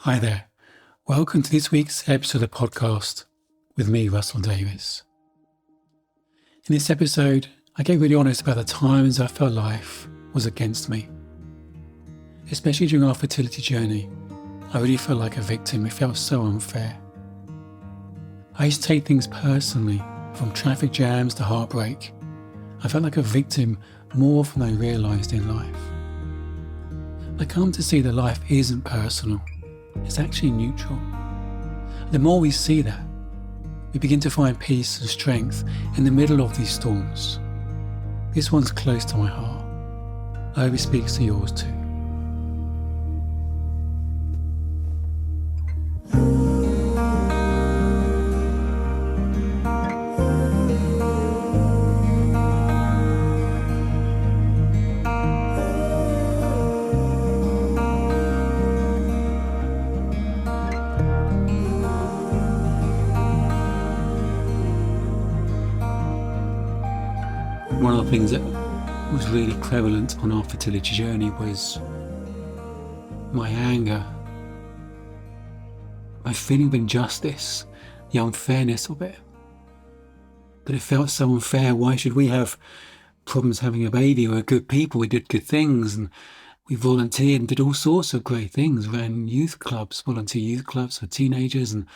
Hi there. Welcome to this week's episode of the podcast with me, Russell Davis. In this episode, I get really honest about the times I felt life was against me. Especially during our fertility journey, I really felt like a victim. It felt so unfair. I used to take things personally, from traffic jams to heartbreak. I felt like a victim more often than I realised in life. I come to see that life isn't personal. It's actually neutral. The more we see that, we begin to find peace and strength in the middle of these storms. This one's close to my heart. I hope it speaks to yours too. One of the things that was really prevalent on our fertility journey was my anger, my feeling of injustice, the unfairness of it. That it felt so unfair. Why should we have problems having a baby? We're good people, we did good things, and we volunteered and did all sorts of great things, ran youth clubs, volunteer youth clubs for teenagers, and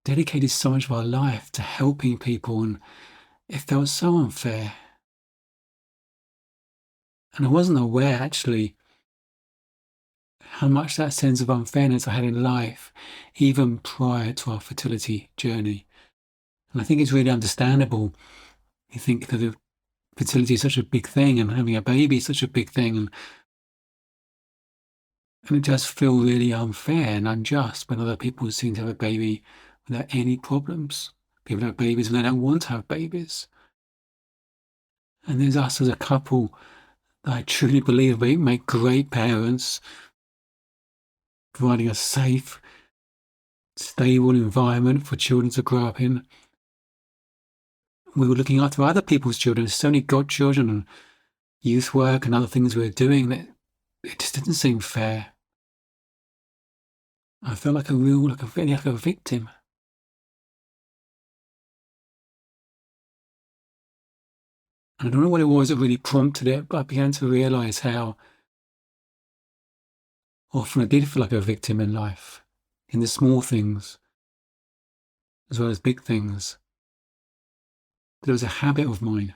dedicated so much of our life to helping people, and it felt so unfair. And I wasn't aware, actually, how much that sense of unfairness I had in life, even prior to our fertility journey. And I think it's really understandable. You think that fertility is such a big thing, and having a baby is such a big thing, and it does feel really unfair and unjust when other people seem to have a baby without any problems. People have babies and they don't want to have babies. And there's us as a couple that I truly believe we make great parents, providing a safe, stable environment for children to grow up in. We were looking after other people's children. There's so many godchildren and youth work and other things we were doing that it just didn't seem fair. I felt like a victim. And I don't know what it was that really prompted it, but I began to realise how often I did feel like a victim in life, in the small things, as well as big things. That it was a habit of mine.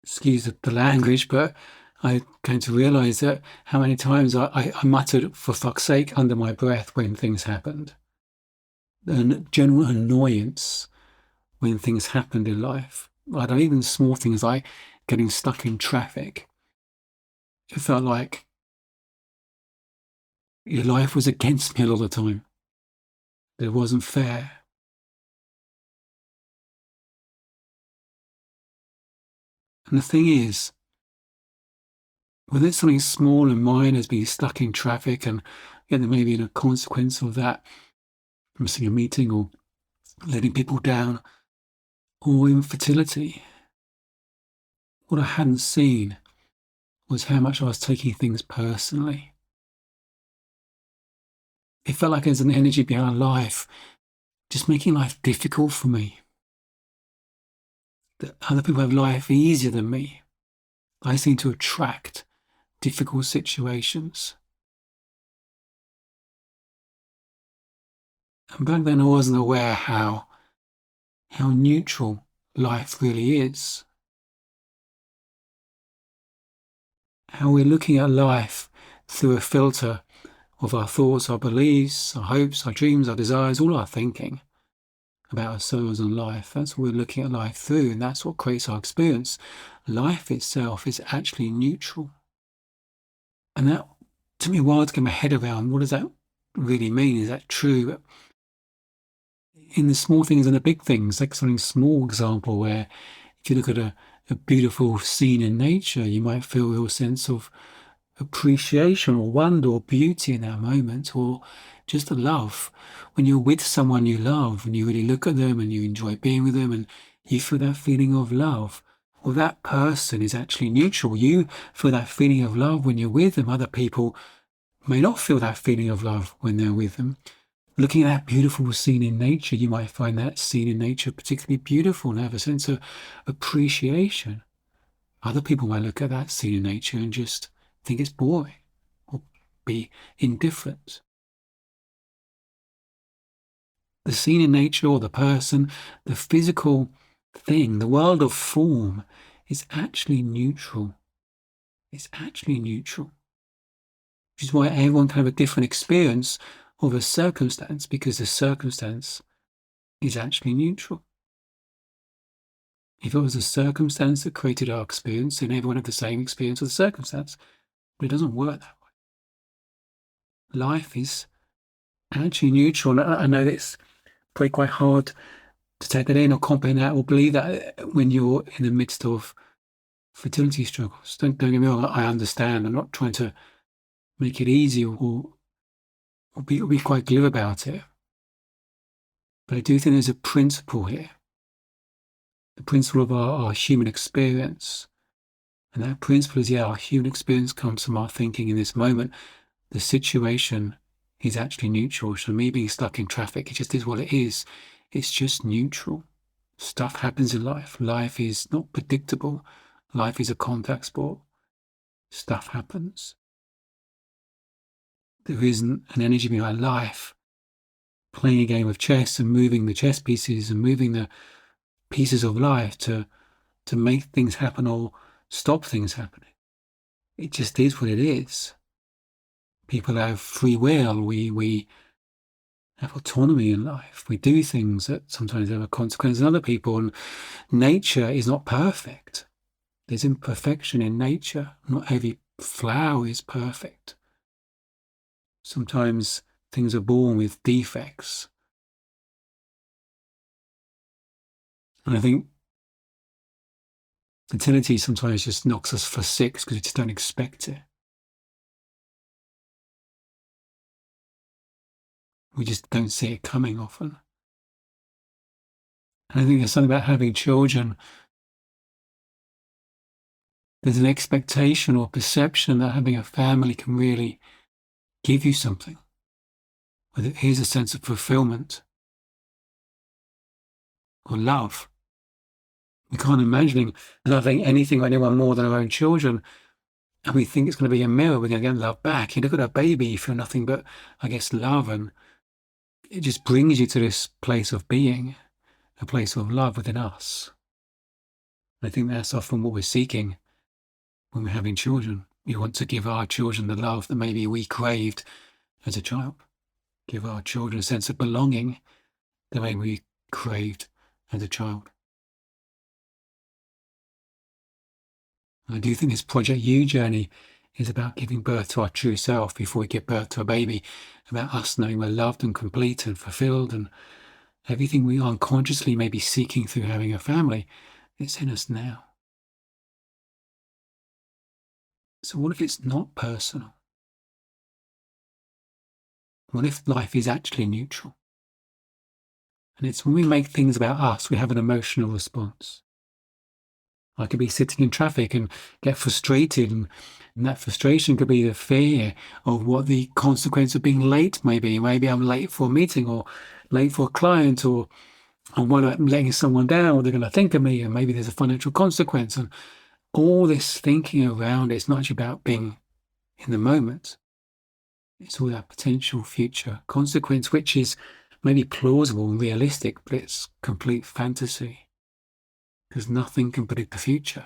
Excuse the language, but I came to realise that how many times I muttered, "for fuck's sake," under my breath when things happened. The general annoyance when things happened in life. Like even small things like getting stuck in traffic. It felt like your life was against me a lot of the time. That it wasn't fair. And the thing is, whether it's something small and minor as being stuck in traffic and there may be a consequence of that, missing a meeting or letting people down, or infertility, what I hadn't seen was how much I was taking things personally. It felt like there's an energy behind life, just making life difficult for me. That other people have life easier than me. I seem to attract difficult situations. And back then I wasn't aware how neutral life really is. How we're looking at life through a filter of our thoughts, our beliefs, our hopes, our dreams, our desires, all our thinking about ourselves and life. That's what we're looking at life through, and that's what creates our experience. Life itself is actually neutral. And that took me a while to get my head around, what does that really mean? Is that true? In the small things and the big things, like something small example where if you look at a beautiful scene in nature, you might feel a real sense of appreciation or wonder or beauty in that moment, or just a love. When you're with someone you love and you really look at them and you enjoy being with them and you feel that feeling of love, well, that person is actually neutral. You feel that feeling of love when you're with them. Other people may not feel that feeling of love when they're with them. Looking at that beautiful scene in nature, you might find that scene in nature particularly beautiful and have a sense of appreciation. Other people might look at that scene in nature and just think it's boring or be indifferent. The scene in nature or the person, the physical thing, the world of form is actually neutral. It's actually neutral. Which is why everyone can have a different experience of a circumstance, because the circumstance is actually neutral. If it was a circumstance that created our experience, then everyone had the same experience of the circumstance. But it doesn't work that way. Life is actually neutral. And I know that it's probably quite hard to take that in or comprehend that or believe that when you're in the midst of fertility struggles. Don't get me wrong, I understand. I'm not trying to make it easy or be quite glib about it. But I do think there's a principle here. The principle of our human experience. And that principle is, our human experience comes from our thinking in this moment. The situation is actually neutral. So me being stuck in traffic, it just is what it is. It's just neutral. Stuff happens in life. Life is not predictable. Life is a contact sport. Stuff happens. There isn't an energy behind life. Playing a game of chess and moving the chess pieces and moving the pieces of life to make things happen or stop things happening. It just is what it is. People have free will. We have autonomy in life. We do things that sometimes have a consequence in other people. And nature is not perfect. There's imperfection in nature. Not every flower is perfect. Sometimes things are born with defects. And I think fertility sometimes just knocks us for six because we just don't expect it. We just don't see it coming often. And I think there's something about having children. There's an expectation or perception that having a family can really give you something. Whether here's a sense of fulfillment or love. We can't imagine loving anything or anyone more than our own children. And we think it's going to be a mirror, we're going to get love back. You look at a baby, you feel nothing but, I guess, love. And it just brings you to this place of being, a place of love within us. I think that's often what we're seeking when we're having children. We want to give our children the love that maybe we craved as a child. Give our children a sense of belonging the way we craved as a child. I do think this Project You journey is about giving birth to our true self before we give birth to a baby, about us knowing we're loved and complete and fulfilled, and everything we unconsciously may be seeking through having a family, it's in us now. So what if it's not personal? What if life is actually neutral? And it's when we make things about us, we have an emotional response. I could be sitting in traffic and get frustrated, and that frustration could be the fear of what the consequence of being late may be. Maybe I'm late for a meeting or late for a client, or I'm letting someone down, or they're going to think of me, and maybe there's a financial consequence. And all this thinking around it's not actually about being in the moment. It's all that potential future consequence, which is maybe plausible and realistic, but it's complete fantasy. Because nothing can predict the future.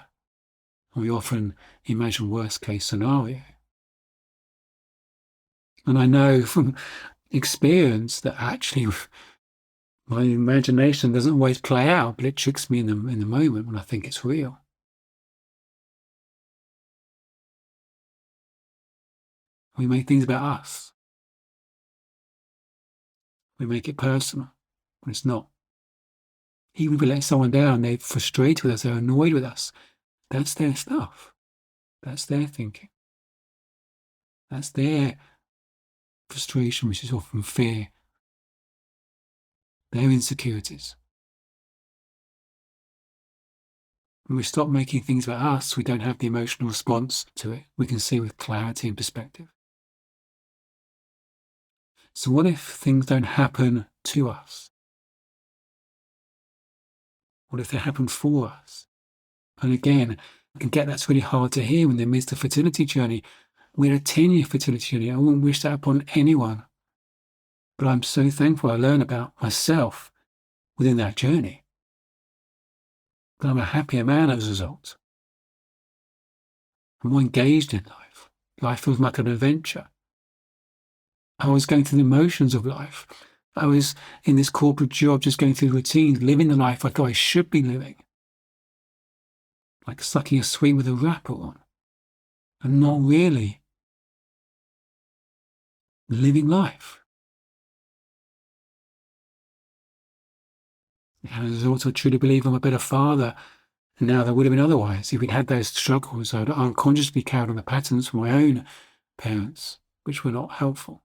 And we often imagine worst case scenario. And I know from experience that actually my imagination doesn't always play out, but it tricks me in the moment when I think it's real. We make things about us. We make it personal when it's not. Even if we let someone down, they're frustrated with us, they're annoyed with us. That's their stuff. That's their thinking. That's their frustration, which is often fear. Their insecurities. When we stop making things about us, we don't have the emotional response to it. We can see with clarity and perspective. So what if things don't happen to us? What if they happen for us? And again, I can get that's really hard to hear when they miss the fertility journey. We had a 10-year fertility journey. I wouldn't wish that upon anyone. But I'm so thankful I learned about myself within that journey. But I'm a happier man as a result. I'm more engaged in life. Life feels like an adventure. I was going through the motions of life. I was in this corporate job, just going through the routines, living the life I thought I should be living. Like sucking a sweet with a wrapper on. And not really living life. And I also truly believe I'm a better father now than I would have been otherwise. If we'd had those struggles, I'd unconsciously carried on the patterns from my own parents, which were not helpful.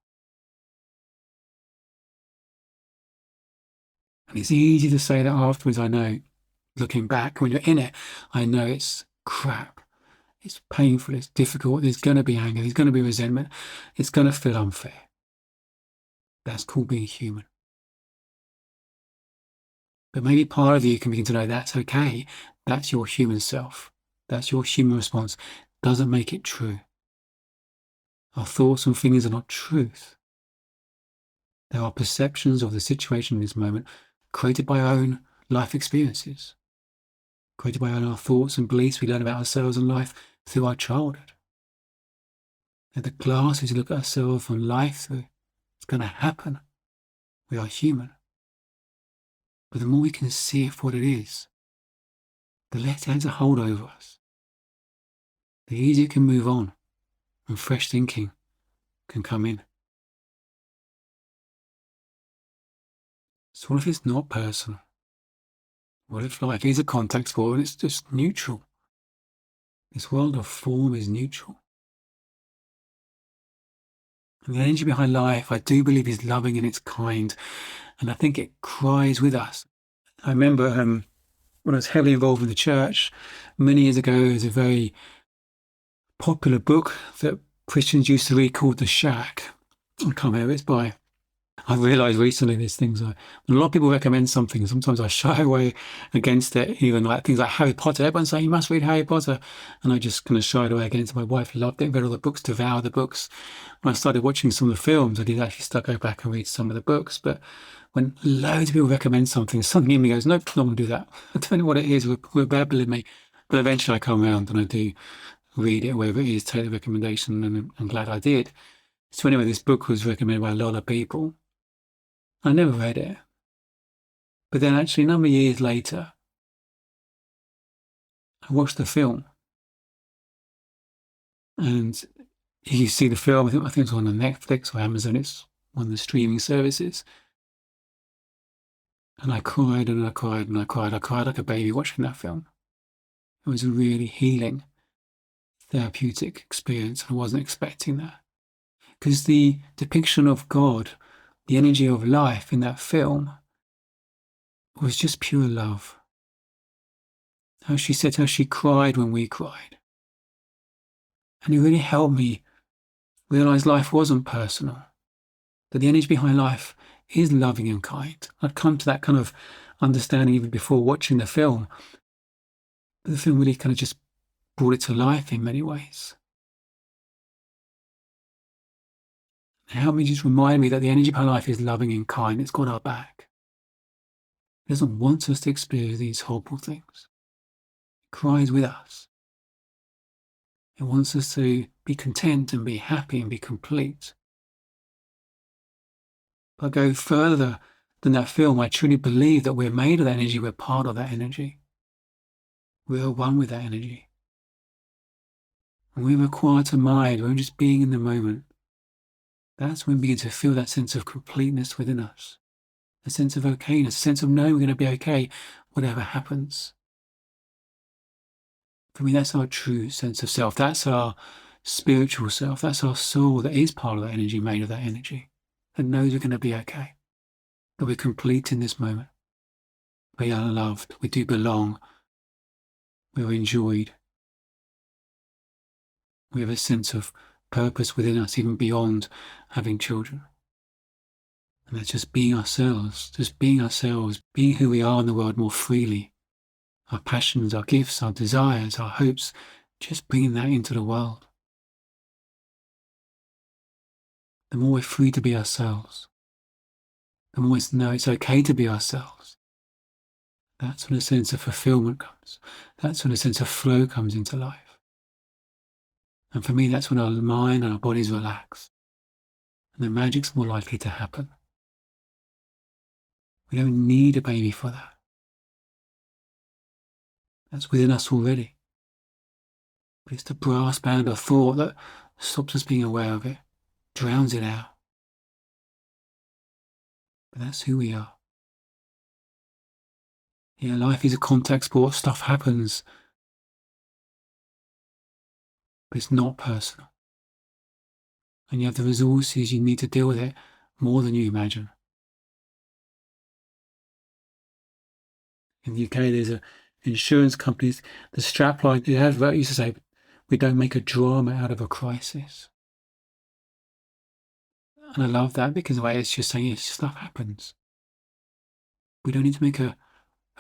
And it's easy to say that afterwards, I know. Looking back, when you're in it, I know it's crap. It's painful, it's difficult, there's going to be anger, there's going to be resentment, it's going to feel unfair. That's called being human. But maybe part of you can begin to know that's okay. That's your human self. That's your human response. Doesn't make it true. Our thoughts and feelings are not truth. They are perceptions of the situation in this moment created by our own life experiences, created by our thoughts and beliefs we learn about ourselves and life through our childhood. And the glass is to look at ourselves and life through. It's going to happen. We are human. But the more we can see it for what it is, the less it has a hold over us. The easier it can move on and fresh thinking can come in. So what if it's not personal? What if life is a contact sport and it's just neutral? This world of form is neutral. And the energy behind life, I do believe, is loving and it's kind. And I think it cries with us. I remember when I was heavily involved in the church many years ago, there was a very popular book that Christians used to read called The Shack. I can't remember it's by. I've realised recently there's things when a lot of people recommend something, sometimes I shy away against it, even like things like Harry Potter. Everyone's saying you must read Harry Potter, and I just kind of shied away against it. My wife loved it, read all the books, devoured the books. When I started watching some of the films, I did actually start go back and read some of the books. But when loads of people recommend something, something in me goes, nope, not going to do that. I don't know what it is, we're babbling me. But eventually I come around and I do read it, wherever it is, take the recommendation, and I'm glad I did. So anyway, this book was recommended by a lot of people. I never read it. But then actually a number of years later, I watched the film. And you see the film, I think it's on Netflix or Amazon, it's one of the streaming services. And I cried and I cried and I cried. I cried like a baby watching that film. It was a really healing, therapeutic experience. I wasn't expecting that. Because the depiction of God, the energy of life in that film was just pure love. How she said how she cried when we cried. And it really helped me realize life wasn't personal, that the energy behind life is loving and kind. I'd come to that kind of understanding even before watching the film. But the film really kind of just brought it to life in many ways. It helped me just remind me that the energy behind life is loving and kind. It's got our back. It doesn't want us to experience these horrible things. It cries with us. It wants us to be content and be happy and be complete. But I go further than that film. I truly believe that we're made of that energy. We're part of that energy. We are one with that energy. And when we're quiet to mind, when we're just being in the moment, that's when we begin to feel that sense of completeness within us. A sense of okayness, a sense of knowing we're going to be okay, whatever happens. For me, that's our true sense of self. That's our spiritual self. That's our soul that is part of that energy, made of that energy, that knows we're going to be okay, that we're complete in this moment. We are loved. We do belong. We are enjoyed. We have a sense of purpose within us, even beyond having children. And that's just being ourselves, being who we are in the world more freely. Our passions, our gifts, our desires, our hopes, just bringing that into the world. The more we're free to be ourselves, the more we know it's okay to be ourselves. That's when a sense of fulfillment comes. That's when a sense of flow comes into life. And for me, that's when our mind and our bodies relax. And the magic's more likely to happen. We don't need a baby for that. That's within us already. But it's the brass band of thought that stops us being aware of it, drowns it out. But that's who we are. Yeah, life is a contact sport, stuff happens, but it's not personal. And you have the resources you need to deal with it more than you imagine. In the UK, there's an insurance company, the strapline, the advert used to say, we don't make a drama out of a crisis. And I love that because the way it's just saying, stuff happens. We don't need to make a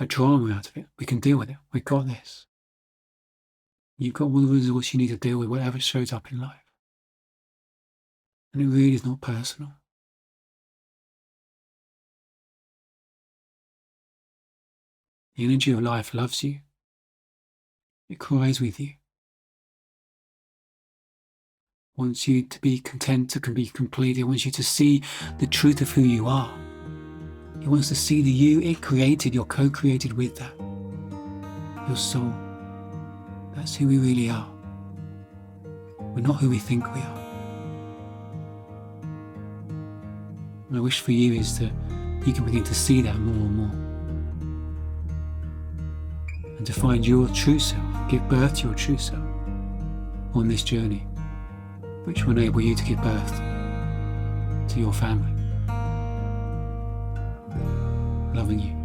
drama out of it. We can deal with it. We've got this. You've got all the resources you need to deal with whatever shows up in life. And it really is not personal. The energy of life loves you. It cries with you. Wants you to be content, to be complete. It wants you to see the truth of who you are. It wants to see the you it created, you're co-created with that. Your soul. That's who we really are. We're not who we think we are. My wish for you is that you can begin to see that more and more. And to find your true self, give birth to your true self on this journey, which will enable you to give birth to your family. Loving you.